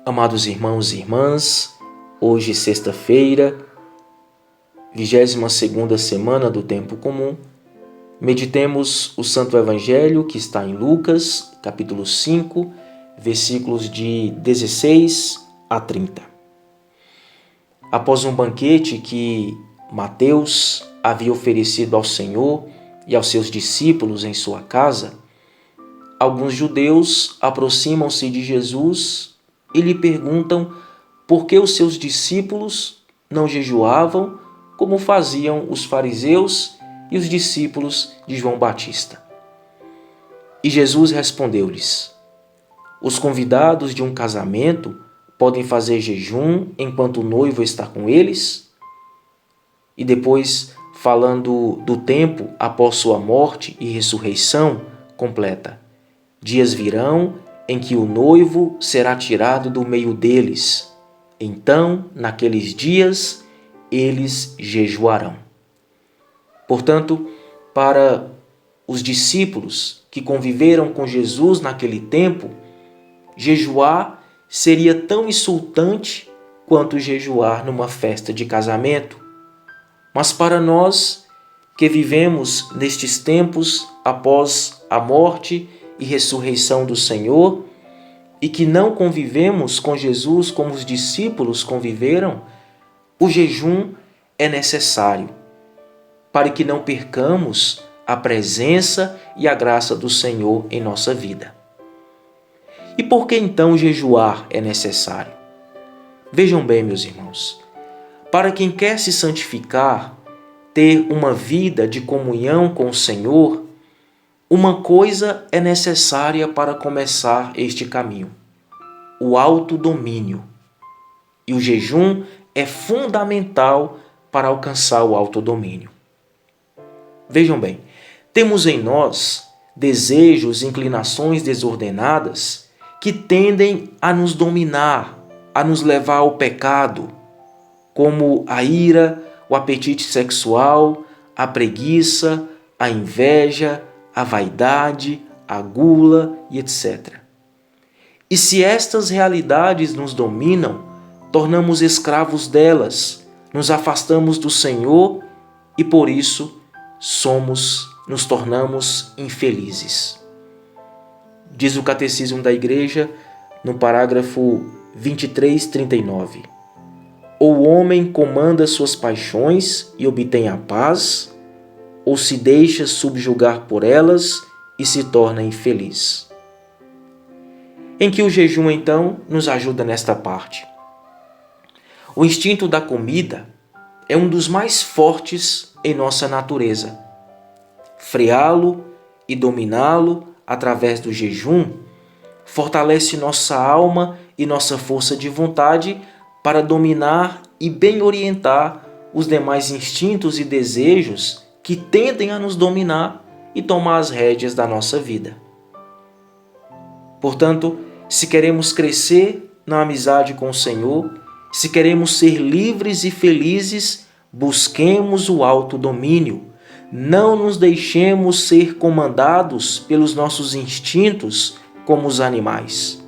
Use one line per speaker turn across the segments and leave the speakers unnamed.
Amados irmãos e irmãs, hoje sexta-feira, 22ª semana do Tempo Comum, meditemos o Santo Evangelho que está em Lucas, capítulo 5, versículos de 16 a 30. Após um banquete que Mateus havia oferecido ao Senhor e aos seus discípulos em sua casa, alguns judeus aproximam-se de Jesus e lhe perguntam por que os seus discípulos não jejuavam como faziam os fariseus e os discípulos de João Batista. E Jesus respondeu-lhes: os convidados de um casamento podem fazer jejum enquanto o noivo está com eles? E depois, falando do tempo após sua morte e ressurreição, completa: dias virão em que o noivo será tirado do meio deles. Então, naqueles dias, eles jejuarão. Portanto, para os discípulos que conviveram com Jesus naquele tempo, jejuar seria tão insultante quanto jejuar numa festa de casamento. Mas para nós que vivemos nestes tempos após a morte e ressurreição do Senhor e que não convivemos com Jesus como os discípulos conviveram, o jejum é necessário para que não percamos a presença e a graça do Senhor em nossa vida. E por que então jejuar é necessário? Vejam bem, meus irmãos, para quem quer se santificar, ter uma vida de comunhão com o Senhor, uma coisa é necessária para começar este caminho: o autodomínio. E o jejum é fundamental para alcançar o autodomínio. Vejam bem, temos em nós desejos e inclinações desordenadas que tendem a nos dominar, a nos levar ao pecado, como a ira, o apetite sexual, a preguiça, a inveja, a vaidade, a gula e etc. E se estas realidades nos dominam, tornamos escravos delas, nos afastamos do Senhor e por isso nos tornamos infelizes. Diz o Catecismo da Igreja no parágrafo 2339: ou o homem comanda suas paixões e obtém a paz, ou se deixa subjugar por elas e se torna infeliz. Em que o jejum, então, nos ajuda nesta parte? O instinto da comida é um dos mais fortes em nossa natureza. Freá-lo e dominá-lo através do jejum fortalece nossa alma e nossa força de vontade para dominar e bem orientar os demais instintos e desejos que tendem a nos dominar e tomar as rédeas da nossa vida. Portanto, se queremos crescer na amizade com o Senhor, se queremos ser livres e felizes, busquemos o autodomínio. Não nos deixemos ser comandados pelos nossos instintos como os animais.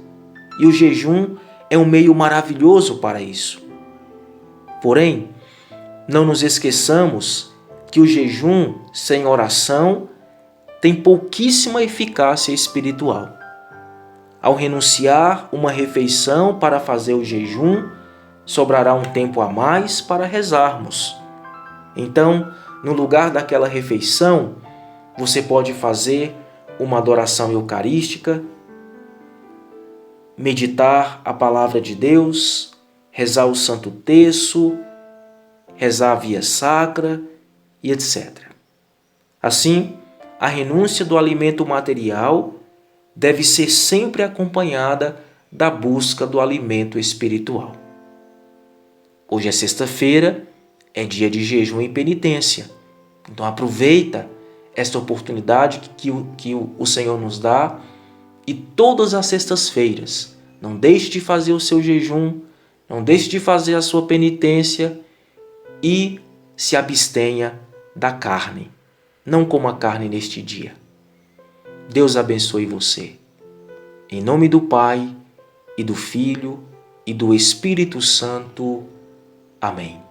E o jejum é um meio maravilhoso para isso. Porém, não nos esqueçamos que o jejum sem oração tem pouquíssima eficácia espiritual. Ao renunciar uma refeição para fazer o jejum, sobrará um tempo a mais para rezarmos. Então, no lugar daquela refeição, você pode fazer uma adoração eucarística, meditar a palavra de Deus, rezar o Santo Terço, rezar a Via Sacra e etc. Assim, a renúncia do alimento material deve ser sempre acompanhada da busca do alimento espiritual. Hoje é sexta-feira, é dia de jejum e penitência. Então aproveita esta oportunidade que o Senhor nos dá e todas as sextas-feiras não deixe de fazer o seu jejum, não deixe de fazer a sua penitência e se abstenha da carne. Não coma carne neste dia. Deus abençoe você. Em nome do Pai, e do Filho, e do Espírito Santo. Amém.